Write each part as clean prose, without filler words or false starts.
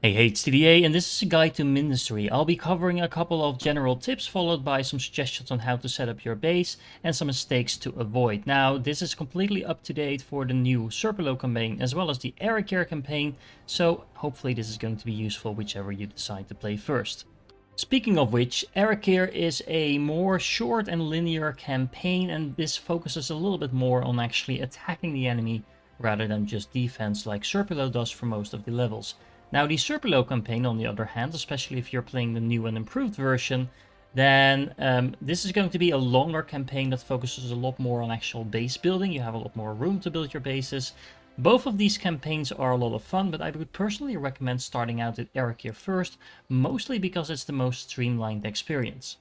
Hey, it's TDA, and this is a guide to Mindustry. I'll be covering a couple of general tips followed by some suggestions on how to set up your base and some mistakes to avoid. Now, this is completely up to date for the new Serpolo campaign as well as the Ericare campaign, so hopefully this is going to be useful whichever you decide to play first. Speaking of which, Ericare is a more short and linear campaign, and this focuses a little bit more on actually attacking the enemy rather than just defense like Serpolo does for most of the levels. Now, the Serpolo campaign, on the other hand, especially if you're playing the new and improved version, then this is going to be a longer campaign that focuses a lot more on actual base building. You have a lot more room to build your bases. Both of these campaigns are a lot of fun, but I would personally recommend starting out with Ericare first, mostly because it's the most streamlined experience.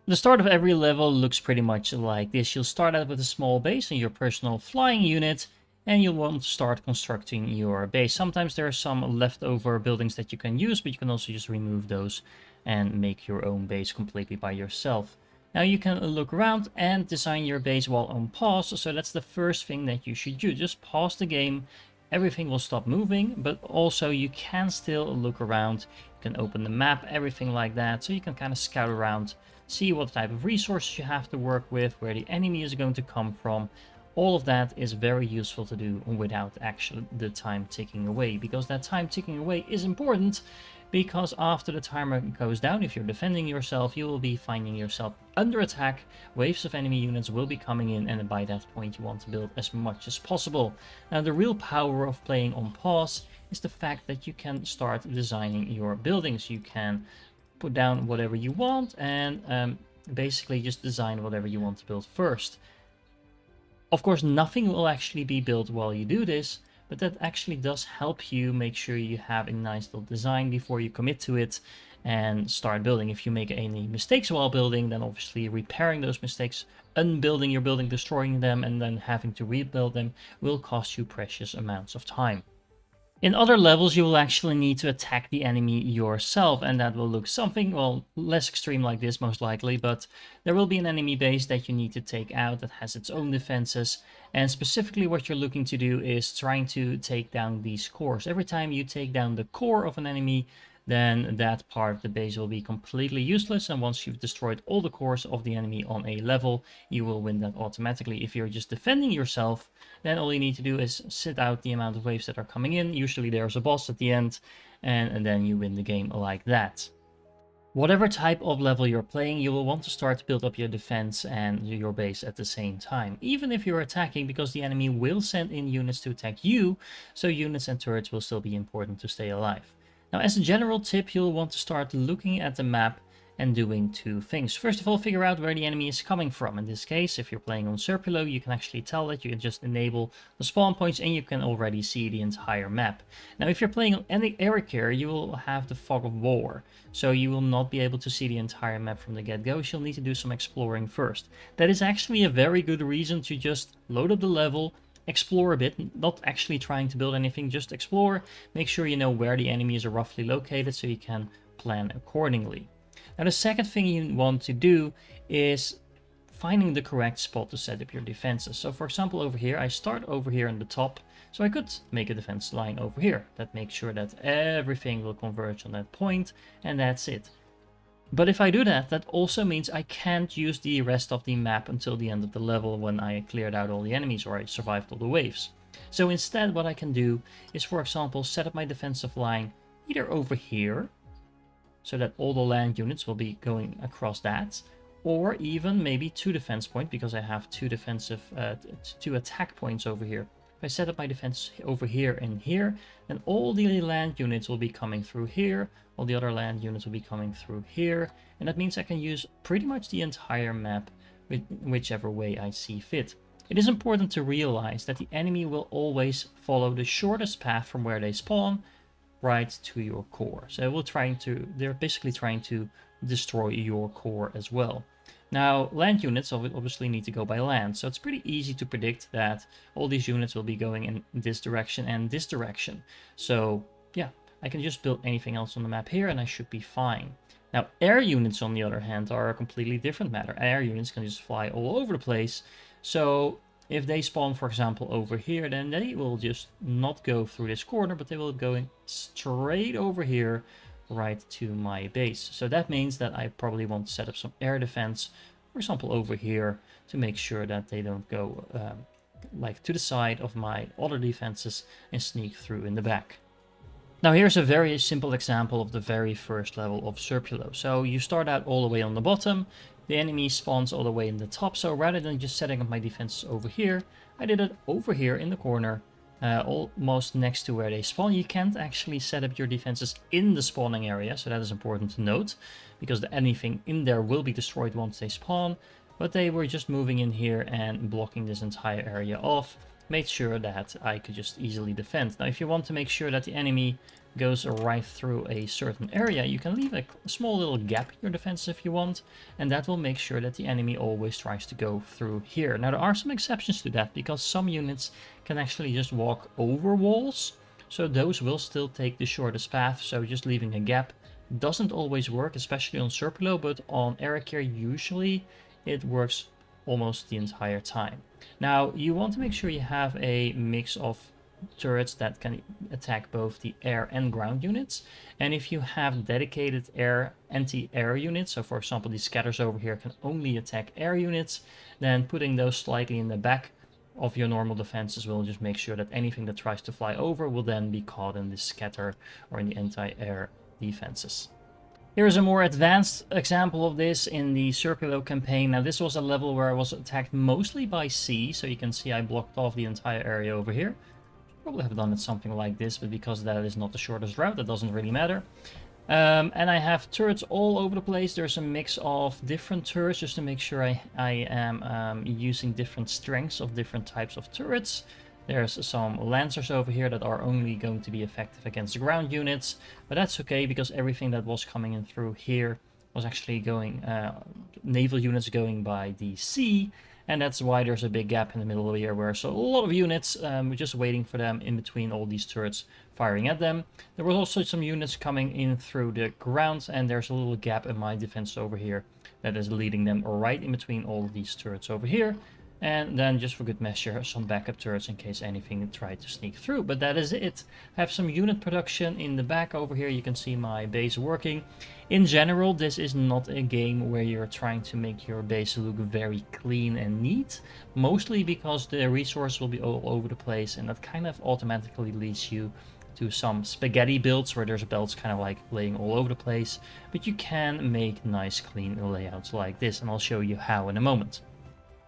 The start of every level looks pretty much like this. You'll start out with a small base and your personal flying unit, and you'll want to start constructing your base. Sometimes there are some leftover buildings that you can use, but you can also just remove those and make your own base completely by yourself. Now you can look around and design your base while on pause, so that's the first thing that you should do. Just pause the game, everything will stop moving, but also you can still look around. You can open the map, everything like that, so you can kind of scout around, see what type of resources you have to work with, where the enemy is going to come from. All of that is very useful to do without actually the time ticking away, because that time ticking away is important, because after the timer goes down, if you're defending yourself, you will be finding yourself under attack, waves of enemy units will be coming in, and by that point you want to build as much as possible. Now, the real power of playing on pause is the fact that you can start designing your buildings. You can put down whatever you want and basically just design whatever you want to build first. Of course, nothing will actually be built while you do this, but that actually does help you make sure you have a nice little design before you commit to it and start building. If you make any mistakes while building, then obviously repairing those mistakes, unbuilding your building, destroying them, and then having to rebuild them will cost you precious amounts of time. In other levels, you will actually need to attack the enemy yourself, and that will look something, well, less extreme like this most likely, but there will be an enemy base that you need to take out that has its own defenses, and specifically what you're looking to do is trying to take down these cores. Every time you take down the core of an enemy, then that part of the base will be completely useless, and once you've destroyed all the cores of the enemy on a level, you will win that automatically. If you're just defending yourself, then all you need to do is sit out the amount of waves that are coming in. Usually there's a boss at the end, and then you win the game like that. Whatever type of level you're playing, you will want to start to build up your defense and your base at the same time, even if you're attacking, because the enemy will send in units to attack you, so units and turrets will still be important to stay alive. Now, as a general tip, you'll want to start looking at the map and doing two things. First of all, figure out where the enemy is coming from. In this case, if you're playing on Serpolo, you can actually tell that. You can just enable the spawn points and you can already see the entire map. Now, if you're playing on any Ericare, you will have the fog of war, so you will not be able to see the entire map from the get-go. So you'll need to do some exploring first. That is actually a very good reason to just load up the level, explore a bit, not actually trying to build anything, just explore, make sure you know where the enemies are roughly located so you can plan accordingly. Now, the second thing you want to do is finding the correct spot to set up your defenses. So for example, over here, I start over here on the top, so I could make a defense line over here. That makes sure that everything will converge on that point, and that's it. But if I do that, that also means I can't use the rest of the map until the end of the level when I cleared out all the enemies or I survived all the waves. So instead, what I can do is, for example, set up my defensive line either over here, so that all the land units will be going across that, or even maybe two defense points, because I have two attack points over here. If I set up my defense over here and here, then all the land units will be coming through here, all the other land units will be coming through here, and that means I can use pretty much the entire map with whichever way I see fit. It is important to realize that the enemy will always follow the shortest path from where they spawn right to your core. So they're basically trying to destroy your core as well. Now, land units obviously need to go by land, so it's pretty easy to predict that all these units will be going in this direction and this direction. So yeah, I can just build anything else on the map here and I should be fine. Now, air units, on the other hand, are a completely different matter. Air units can just fly all over the place, so if they spawn, for example, over here, then they will just not go through this corner, but they will go straight over here, right to my base. So that means that I probably want to set up some air defense, for example, over here, to make sure that they don't go like to the side of my other defenses and sneak through in the back. Now here's a very simple example of the very first level of Serpulo. So you start out all the way on the bottom, the enemy spawns all the way in the top, so rather than just setting up my defenses over here, I did it over here in the corner, almost next to where they spawn. You can't actually set up your defenses in the spawning area, so that is important to note, because anything in there will be destroyed once they spawn, but they were just moving in here and blocking this entire area off. Made sure that I could just easily defend. Now, if you want to make sure that the enemy goes right through a certain area, you can leave a small little gap in your defense if you want, and that will make sure that the enemy always tries to go through here. Now, there are some exceptions to that, because some units can actually just walk over walls, so those will still take the shortest path, so just leaving a gap doesn't always work, especially on Serpulo, but on Erekir usually it works almost the entire time. Now, you want to make sure you have a mix of turrets that can attack both the air and ground units. And if you have dedicated air anti-air units, so for example these scatters over here can only attack air units, then putting those slightly in the back of your normal defenses will just make sure that anything that tries to fly over will then be caught in this scatter or in the anti-air defenses. Here's a more advanced example of this in the Serpulo campaign. Now this was a level where I was attacked mostly by sea, so you can see I blocked off the entire area over here. Probably have done it something like this, but because that is not the shortest route, that doesn't really matter. And I have turrets all over the place. There's a mix of different turrets just to make sure I am using different strengths of different types of turrets. There's some lancers over here that are only going to be effective against ground units, but that's okay because everything that was coming in through here was actually going, naval units going by the sea, and that's why there's a big gap in the middle of here where so a lot of units were just waiting for them in between all these turrets firing at them. There was also some units coming in through the ground, and there's a little gap in my defense over here that is leading them right in between all of these turrets over here. And then, just for good measure, some backup turrets in case anything tried to sneak through. But that is it. I have some unit production in the back over here. You can see my base working. In general, this is not a game where you're trying to make your base look very clean and neat. Mostly because the resource will be all over the place, and that kind of automatically leads you to some spaghetti builds where there's belts kind of like laying all over the place. But you can make nice clean layouts like this, and I'll show you how in a moment.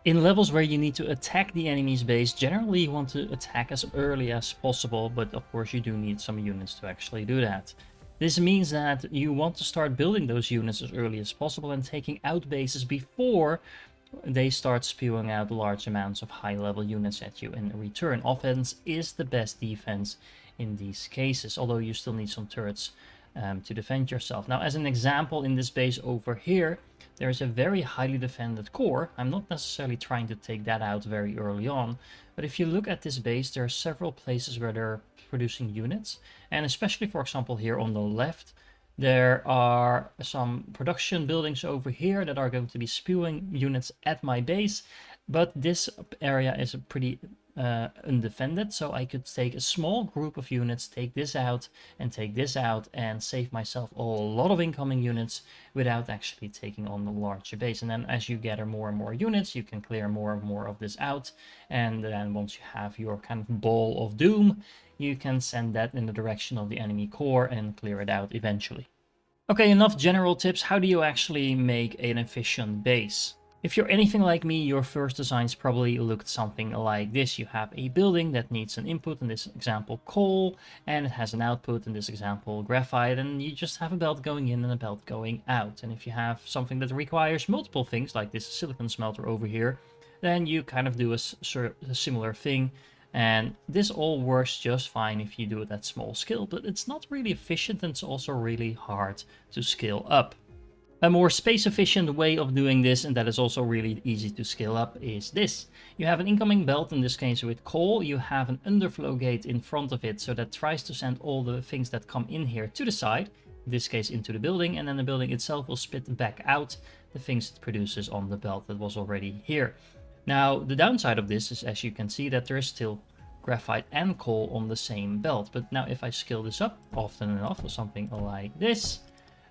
In levels where you need to attack the enemy's base, generally you want to attack as early as possible, but of course you do need some units to actually do that. This means that you want to start building those units as early as possible and taking out bases before they start spewing out large amounts of high-level units at you in return. Offense is the best defense in these cases, although you still need some turrets to defend yourself. Now, as an example, in this base over here, there is a very highly defended core. I'm not necessarily trying to take that out very early on, but if you look at this base, there are several places where they're producing units, and especially, for example, here on the left, there are some production buildings over here that are going to be spewing units at my base, but this area is pretty undefended, so I could take a small group of units, take this out, and save myself a lot of incoming units without actually taking on the larger base. And then as you gather more and more units, you can clear more and more of this out, and then once you have your kind of ball of doom, you can send that in the direction of the enemy core and clear it out eventually. Okay, enough general tips. How do you actually make an efficient base? If you're anything like me, your first designs probably looked something like this. You have a building that needs an input, in this example coal, and it has an output, in this example graphite, and you just have a belt going in and a belt going out. And if you have something that requires multiple things, like this silicon smelter over here, then you kind of do a similar thing. And this all works just fine if you do it at small scale, but it's not really efficient, and it's also really hard to scale up. A more space-efficient way of doing this, and that is also really easy to scale up, is this. You have an incoming belt, in this case with coal. You have an underflow gate in front of it, so that tries to send all the things that come in here to the side, in this case into the building, and then the building itself will spit back out the things it produces on the belt that was already here. Now, the downside of this is, as you can see, that there is still graphite and coal on the same belt. But now if I scale this up often enough or something like this,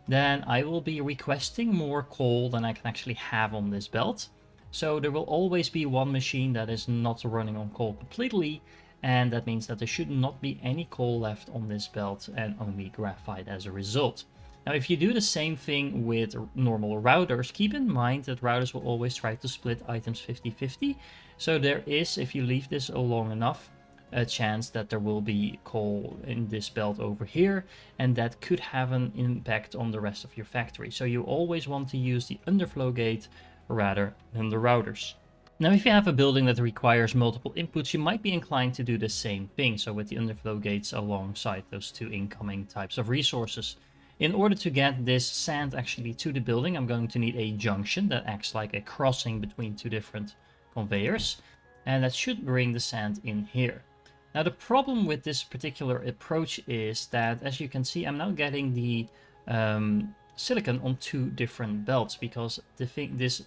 then I will be requesting more coal than I can actually have on this belt. So there will always be one machine that is not running on coal completely, and that means that there should not be any coal left on this belt and only graphite as a result. Now, if you do the same thing with normal routers, keep in mind that routers will always try to split items 50-50. So there is, if you leave this long enough, a chance that there will be coal in this belt over here, and that could have an impact on the rest of your factory. So you always want to use the underflow gate rather than the routers. Now, if you have a building that requires multiple inputs, you might be inclined to do the same thing, so with the underflow gates alongside those two incoming types of resources. In order to get this sand actually to the building, I'm going to need a junction that acts like a crossing between two different conveyors, and that should bring the sand in here. Now, the problem with this particular approach is that, as you can see, I'm now getting the silicon on two different belts, because this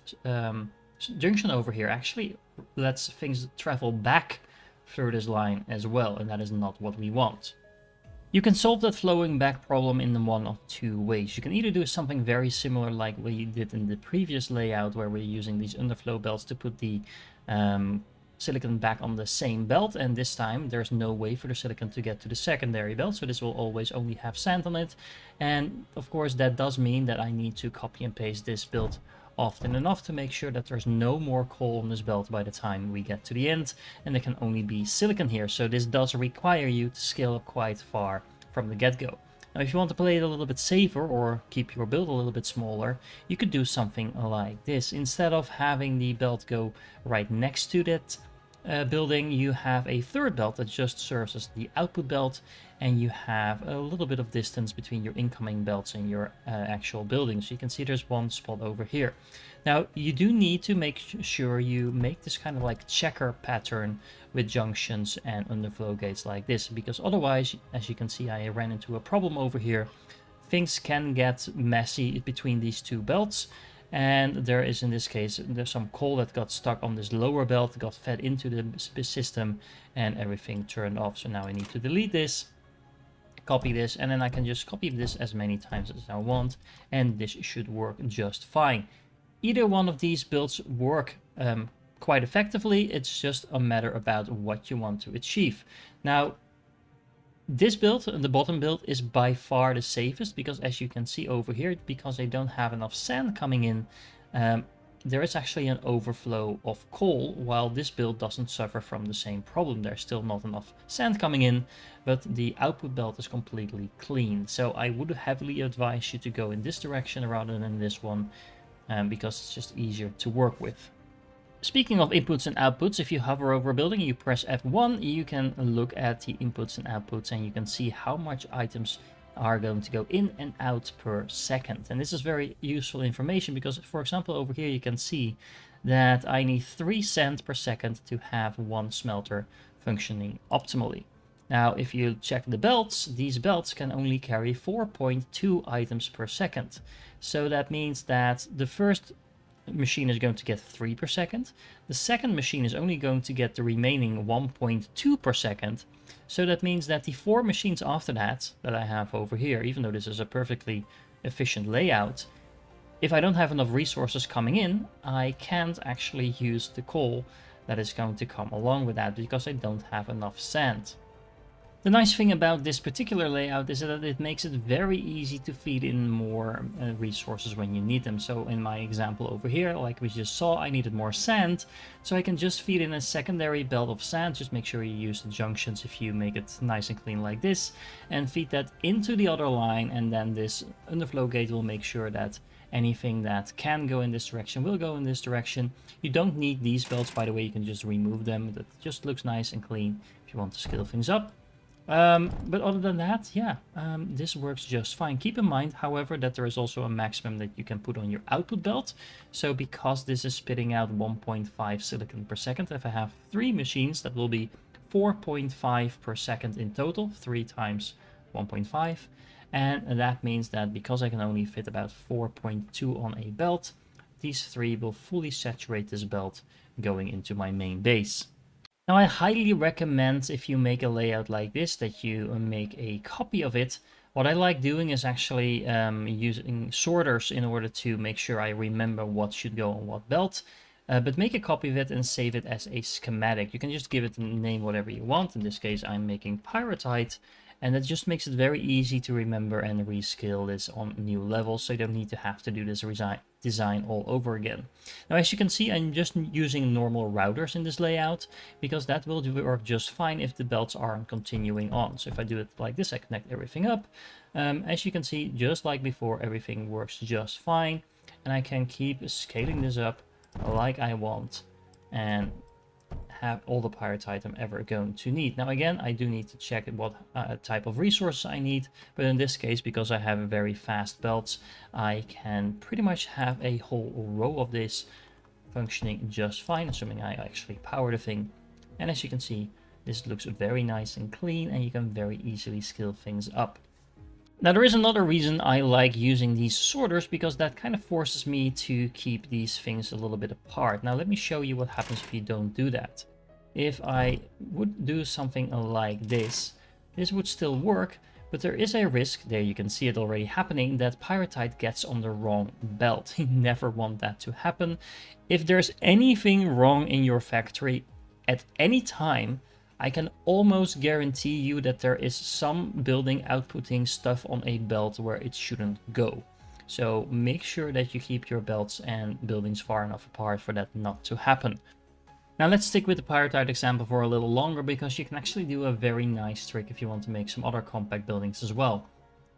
junction over here actually lets things travel back through this line as well, and that is not what we want. You can solve that flowing back problem in one of two ways. You can either do something very similar like we did in the previous layout, where we're using these underflow belts to put the silicon back on the same belt, and this time there's no way for the silicon to get to the secondary belt, so this will always only have sand on it. And of course that does mean that I need to copy and paste this build often enough to make sure that there's no more coal on this belt by the time we get to the end, and there can only be silicon here. So this does require you to scale up quite far from the get-go. Now, if you want to play it a little bit safer or keep your build a little bit smaller, you could do something like this. Instead of having the belt go right next to that building, you have a third belt that just serves as the output belt, and you have a little bit of distance between your incoming belts and your actual building. So you can see there's one spot over here. Now, you do need to make sure you make this kind of like checker pattern with junctions and underflow gates like this, because otherwise, as you can see, I ran into a problem over here. Things can get messy between these two belts, and there is, in this case, there's some coal that got stuck on this lower belt, got fed into the system, and everything turned off. So now I need to delete this, copy this, and then I can just copy this as many times as I want, and this should work just fine. Either one of these builds work quite effectively. It's just a matter about what you want to achieve. Now, this build, the bottom build, is by far the safest, because as you can see over here, because they don't have enough sand coming in, there is actually an overflow of coal, while this build doesn't suffer from the same problem. There's still not enough sand coming in, but the output belt is completely clean. So I would heavily advise you to go in this direction rather than this one, because it's just easier to work with. Speaking of inputs and outputs, if you hover over a building and you press F1, you can look at the inputs and outputs, and you can see how much items are going to go in and out per second. And this is very useful information because, for example, over here you can see that I need 3 cents per second to have one smelter functioning optimally. Now, if you check the belts, these belts can only carry 4.2 items per second. So that means that the first machine is going to get 3 per second. The second machine is only going to get the remaining 1.2 per second. So that means that the 4 machines after that I have over here, even though this is a perfectly efficient layout, if I don't have enough resources coming in, I can't actually use the coal that is going to come along with that, because I don't have enough sand. The nice thing about this particular layout is that it makes it very easy to feed in more resources when you need them. So in my example over here, like we just saw, I needed more sand. So I can just feed in a secondary belt of sand. Just make sure you use the junctions if you make it nice and clean like this. And feed that into the other line. And then this underflow gate will make sure that anything that can go in this direction will go in this direction. You don't need these belts, by the way. You can just remove them. That just looks nice and clean if you want to scale things up. But other than that, yeah, this works just fine. Keep in mind, however, that there is also a maximum that you can put on your output belt. So because this is spitting out 1.5 silicon per second, if I have 3 machines, that will be 4.5 per second in total, 3 times 1.5. And that means that because I can only fit about 4.2 on a belt, these 3 will fully saturate this belt going into my main base. Now I highly recommend, if you make a layout like this, that you make a copy of it. What I like doing is actually using sorters in order to make sure I remember what should go on what belt. But make a copy of it and save it as a schematic. You can just give it a name whatever you want. In this case, I'm making pyrrhotite, and that just makes it very easy to remember and rescale this on new levels, so you don't need to have to do this design all over again. Now, as you can see, I'm just using normal routers in this layout, because that will work just fine if the belts aren't continuing on. So if I do it like this, I connect everything up. As you can see, just like before, everything works just fine, and I can keep scaling this up like I want and have all the pyrrhotite I'm ever going to need. Now again, I do need to check what type of resources I need, but in this case, because I have very fast belts, I can pretty much have a whole row of this functioning just fine, assuming I actually power the thing. And as you can see, this looks very nice and clean, and you can very easily scale things up. Now there is another reason I like using these sorters, because that kind of forces me to keep these things a little bit apart. Now let me show you what happens if you don't do that. If I would do something like this would still work, but there is a risk, there you can see it already happening, that pyrrhotite gets on the wrong belt. You never want that to happen. If there's anything wrong in your factory at any time, I can almost guarantee you that there is some building outputting stuff on a belt where it shouldn't go. So make sure that you keep your belts and buildings far enough apart for that not to happen. Now let's stick with the pyrrhotite example for a little longer, because you can actually do a very nice trick if you want to make some other compact buildings as well.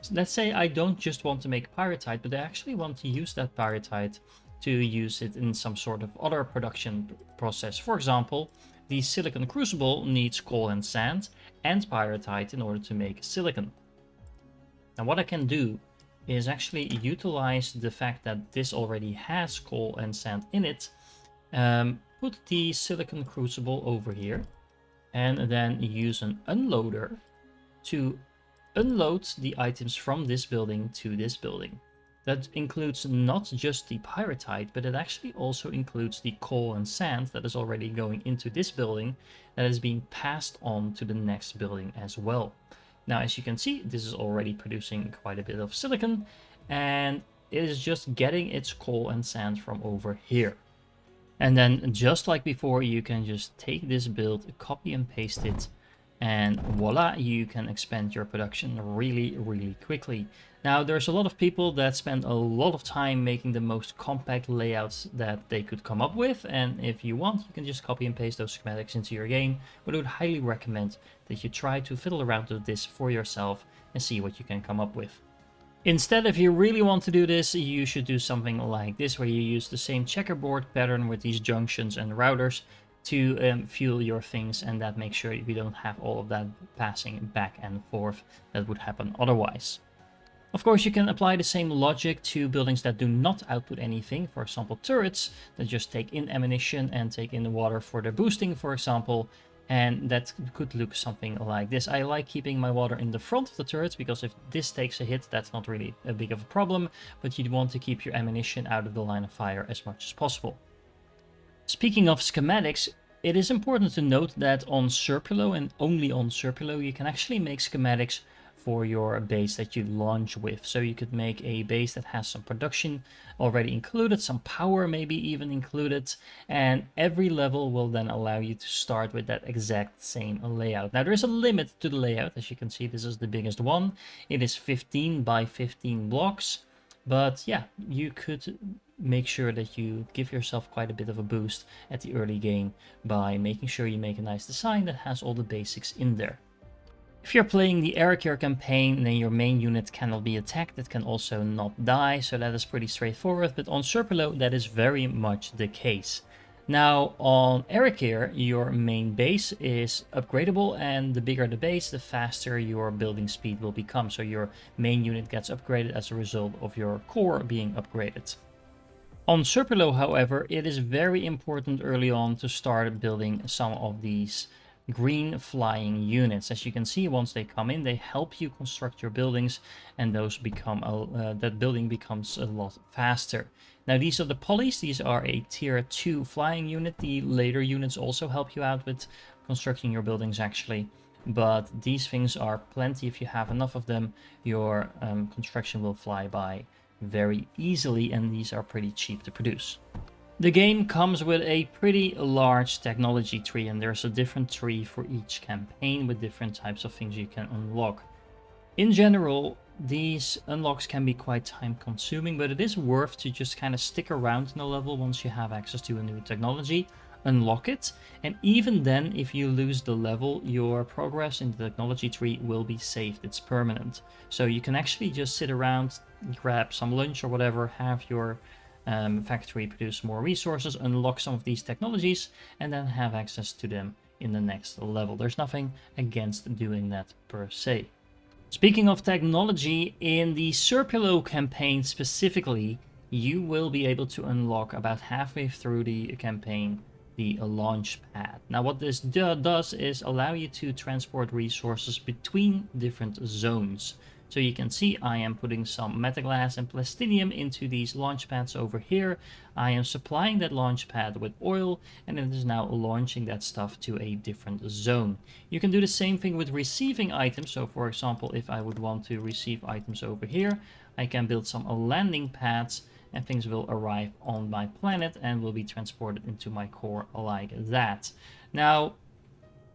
So let's say I don't just want to make pyrrhotite, but I actually want to use that pyrrhotite to use it in some sort of other production process. For example, the silicon crucible needs coal and sand and pyrrhotite in order to make silicon. Now what I can do is actually utilize the fact that this already has coal and sand in it, put the silicon crucible over here, and then use an unloader to unload the items from this building to this building. That includes not just the pyrrhotite, but it actually also includes the coal and sand that is already going into this building, that is being passed on to the next building as well. Now, as you can see, this is already producing quite a bit of silicon, and it is just getting its coal and sand from over here. And then, just like before, you can just take this build, copy and paste it, and voila, you can expand your production really, really quickly. Now, there's a lot of people that spend a lot of time making the most compact layouts that they could come up with, and if you want, you can just copy and paste those schematics into your game, but I would highly recommend that you try to fiddle around with this for yourself and see what you can come up with. Instead, if you really want to do this, you should do something like this, where you use the same checkerboard pattern with these junctions and routers to fuel your things, and that makes sure you don't have all of that passing back and forth that would happen otherwise. Of course, you can apply the same logic to buildings that do not output anything, for example turrets that just take in ammunition and take in the water for their boosting, for example, and that could look something like this. I like keeping my water in the front of the turrets, because if this takes a hit, that's not really a big of a problem, but you'd want to keep your ammunition out of the line of fire as much as possible. Speaking of schematics, it is important to note that on Serpilo, and only on Serpilo, you can actually make schematics for your base that you launch with. So you could make a base that has some production already included, some power maybe even included, and every level will then allow you to start with that exact same layout. Now there is a limit to the layout. As you can see, this is the biggest one. It is 15 by 15 blocks, but yeah, you could make sure that you give yourself quite a bit of a boost at the early game by making sure you make a nice design that has all the basics in there. If you're playing the Arakir campaign, then your main unit cannot be attacked. It can also not die, so that is pretty straightforward. But on Serpilo, that is very much the case. Now, on Arakir, your main base is upgradable, and the bigger the base, the faster your building speed will become. So your main unit gets upgraded as a result of your core being upgraded. On Serpilo, however, it is very important early on to start building some of these green flying units. As you can see, once they come in, they help you construct your buildings, and those become that building becomes a lot faster. Now these are the polys. These are a tier 2 flying unit. The later units also help you out with constructing your buildings actually. But these things are plenty. If you have enough of them, your construction will fly by very easily, and these are pretty cheap to produce. The game comes with a pretty large technology tree, and there's a different tree for each campaign with different types of things you can unlock. In general, these unlocks can be quite time consuming, but it is worth to just kind of stick around in a level once you have access to a new technology, unlock it, and even then, if you lose the level, your progress in the technology tree will be saved. It's permanent. So you can actually just sit around, grab some lunch or whatever, have your factory produce more resources, unlock some of these technologies, and then have access to them in the next level. There's nothing against doing that per se. Speaking of technology, in the Serpulo campaign specifically, you will be able to unlock about halfway through the campaign the launch pad. Now what this does is allow you to transport resources between different zones. So you can see I am putting some metaglass and plastidium into these launch pads over here. I am supplying that launch pad with oil, and it is now launching that stuff to a different zone. You can do the same thing with receiving items. So for example, if I would want to receive items over here, I can build some landing pads, and things will arrive on my planet and will be transported into my core like that. Now,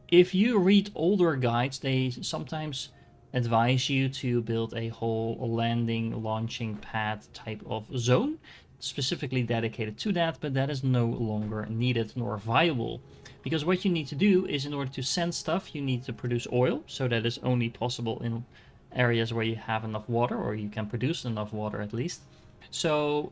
if you read older guides, they sometimes advise you to build a whole landing launching pad type of zone specifically dedicated to that, but that is no longer needed nor viable, because what you need to do is, in order to send stuff, you need to produce oil. So that is only possible in areas where you have enough water, or you can produce enough water at least. So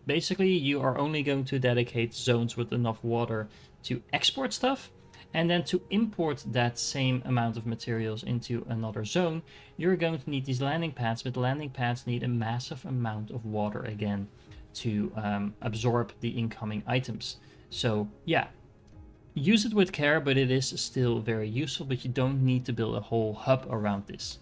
basically you are only going to dedicate zones with enough water to export stuff, and then to import that same amount of materials into another zone, you're going to need these landing pads, but landing pads need a massive amount of water again to absorb the incoming items. So yeah, use it with care, but it is still very useful, but you don't need to build a whole hub around this.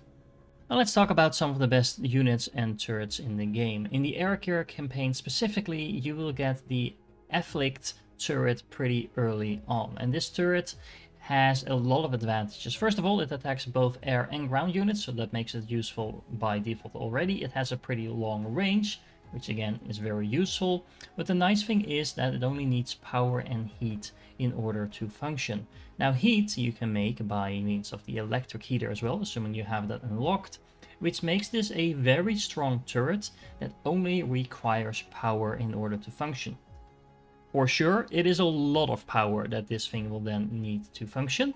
Now let's talk about some of the best units and turrets in the game. In the Arakir campaign specifically, you will get the Afflict turret pretty early on, and this turret has a lot of advantages. First of all, it attacks both air and ground units, so that makes it useful by default already. It has a pretty long range, which again is very useful, but the nice thing is that it only needs power and heat in order to function. Now heat you can make by means of the electric heater as well, assuming you have that unlocked, which makes this a very strong turret that only requires power in order to function. For sure, it is a lot of power that this thing will then need to function,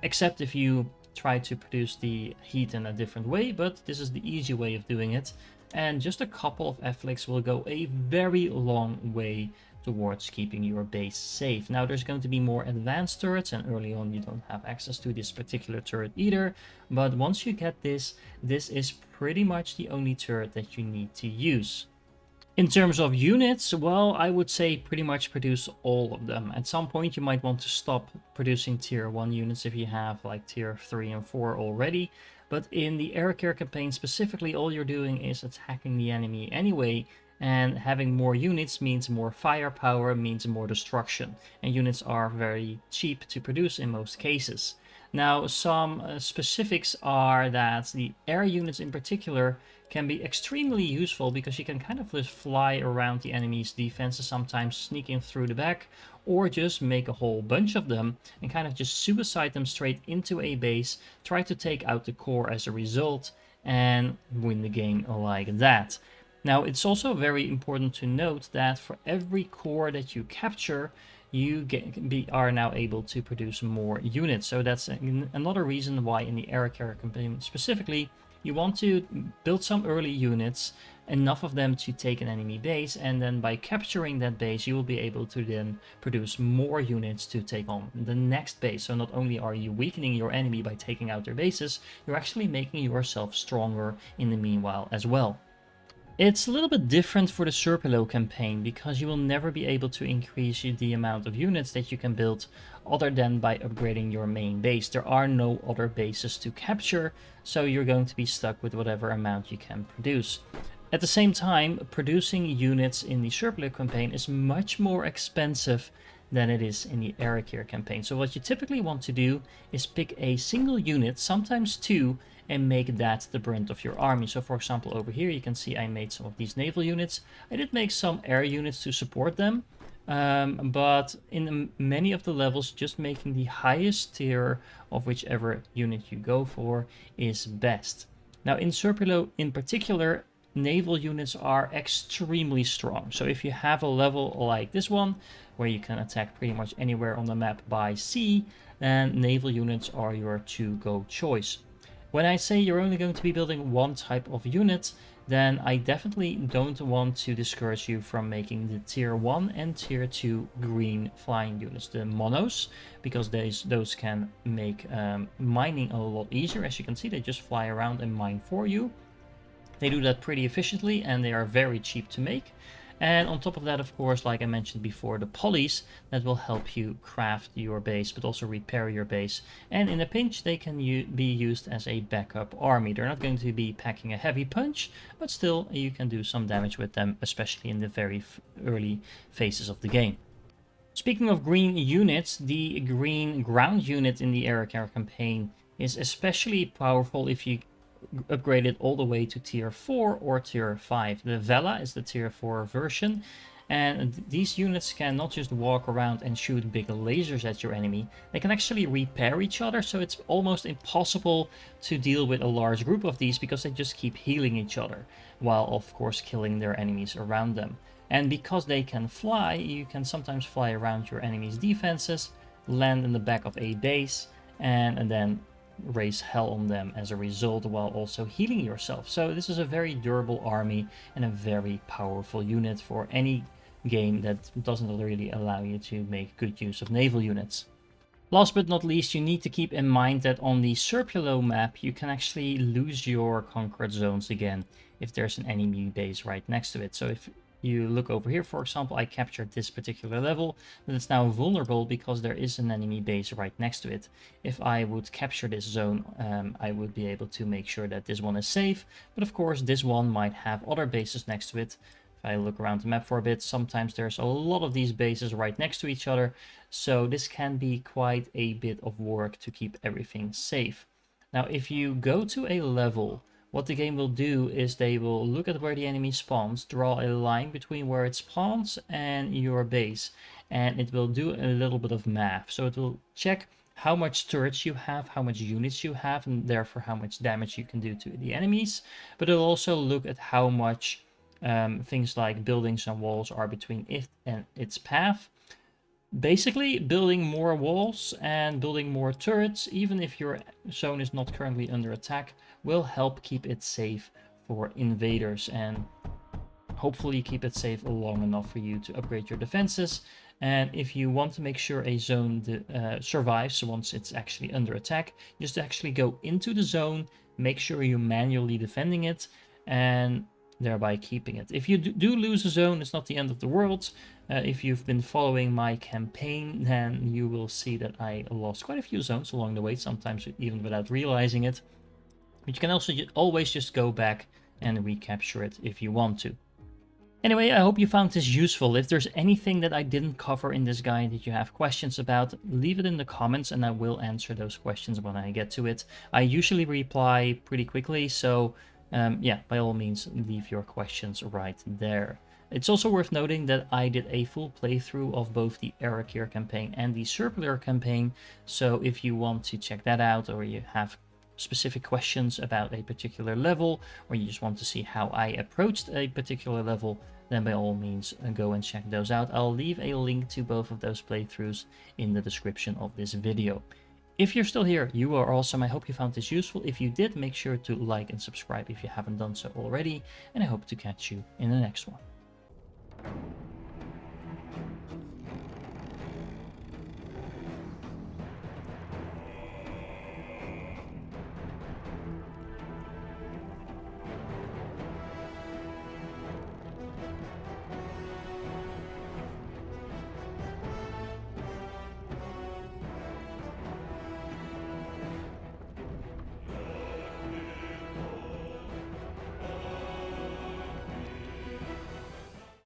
except if you try to produce the heat in a different way, but this is the easy way of doing it. And just a couple of Afflicts will go a very long way towards keeping your base safe. Now there's going to be more advanced turrets, and early on you don't have access to this particular turret either, but once you get this, this is pretty much the only turret that you need to use. In terms of units, well, I would say pretty much produce all of them. At some point you might want to stop producing tier 1 units if you have like tier 3 and 4 already, but in the Arakir campaign specifically, all you're doing is attacking the enemy anyway, and having more units means more firepower, means more destruction, and units are very cheap to produce in most cases. Now, some specifics are that the air units in particular can be extremely useful because you can kind of just fly around the enemy's defenses, sometimes sneak in through the back, or just make a whole bunch of them and kind of just suicide them straight into a base, try to take out the core as a result, and win the game like that. Now, it's also very important to note that for every core that you capture, you are now able to produce more units. So that's another reason why in the Arakir campaign specifically, you want to build some early units, enough of them to take an enemy base, and then by capturing that base, you will be able to then produce more units to take on the next base. So not only are you weakening your enemy by taking out their bases, you're actually making yourself stronger in the meanwhile as well. It's a little bit different for the Serpilo campaign because you will never be able to increase the amount of units that you can build other than by upgrading your main base. There are no other bases to capture, so you're going to be stuck with whatever amount you can produce. At the same time, producing units in the Serpilo campaign is much more expensive than it is in the Arakir campaign. So what you typically want to do is pick a single unit, sometimes two, and make that the brunt of your army. So for example, over here you can see I made some of these naval units. I did make some air units to support them, but in many of the levels, just making the highest tier of whichever unit you go for is best. Now in Serpilo in particular, naval units are extremely strong. So if you have a level like this one, where you can attack pretty much anywhere on the map by sea, then naval units are your to-go choice. When I say you're only going to be building one type of unit, then I definitely don't want to discourage you from making the tier 1 and tier 2 green flying units, the monos, because those can make mining a lot easier. As you can see, they just fly around and mine for you. They do that pretty efficiently and they are very cheap to make. And on top of that, of course, like I mentioned before, the polys that will help you craft your base, but also repair your base. And in a pinch, they can be used as a backup army. They're not going to be packing a heavy punch, but still you can do some damage with them, especially in the very early phases of the game. Speaking of green units, the green ground unit in the Arakir campaign is especially powerful if you upgrade it all the way to tier 4 or tier 5. The Vela is the tier 4 version, and these units can not just walk around and shoot big lasers at your enemy, they can actually repair each other, so it's almost impossible to deal with a large group of these because they just keep healing each other, while of course killing their enemies around them. And because they can fly, you can sometimes fly around your enemy's defenses, land in the back of a base, and then raise hell on them as a result, while also healing yourself. So this is a very durable army and a very powerful unit for any game that doesn't really allow you to make good use of naval units. Last but not least, you need to keep in mind that on the Serpilo map you can actually lose your conquered zones again if there's an enemy base right next to it. So if you look over here, for example, I captured this particular level, but it's now vulnerable because there is an enemy base right next to it. If I would capture this zone, I would be able to make sure that this one is safe, but of course this one might have other bases next to it. If I look around the map for a bit, sometimes there's a lot of these bases right next to each other, so this can be quite a bit of work to keep everything safe. Now if you go to a level, what the game will do is they will look at where the enemy spawns, draw a line between where it spawns and your base, and it will do a little bit of math. So it will check how much turrets you have, how much units you have, and therefore how much damage you can do to the enemies. But it'll also look at how much things like buildings and walls are between it and its path. Basically, building more walls and building more turrets, even if your zone is not currently under attack, will help keep it safe for invaders and hopefully keep it safe long enough for you to upgrade your defenses. And if you want to make sure a zone survives once it's actually under attack, just actually go into the zone, make sure you're manually defending it, and thereby keeping it. If you do lose a zone, it's not the end of the world. If you've been following my campaign, then you will see that I lost quite a few zones along the way, sometimes even without realizing it. But you can also always just go back and recapture it if you want to. Anyway, I hope you found this useful. If there's anything that I didn't cover in this guide that you have questions about, leave it in the comments and I will answer those questions when I get to it. I usually reply pretty quickly, so yeah, by all means, leave your questions right there. It's also worth noting that I did a full playthrough of both the Arakir campaign and the Serpilo campaign, so if you want to check that out, or you have specific questions about a particular level, or you just want to see how I approached a particular level, then by all means go and check those out. I'll leave a link to both of those playthroughs in the description of this video. If you're still here, you are awesome. I hope you found this useful. If you did, make sure to like and subscribe if you haven't done so already, and I hope to catch you in the next one.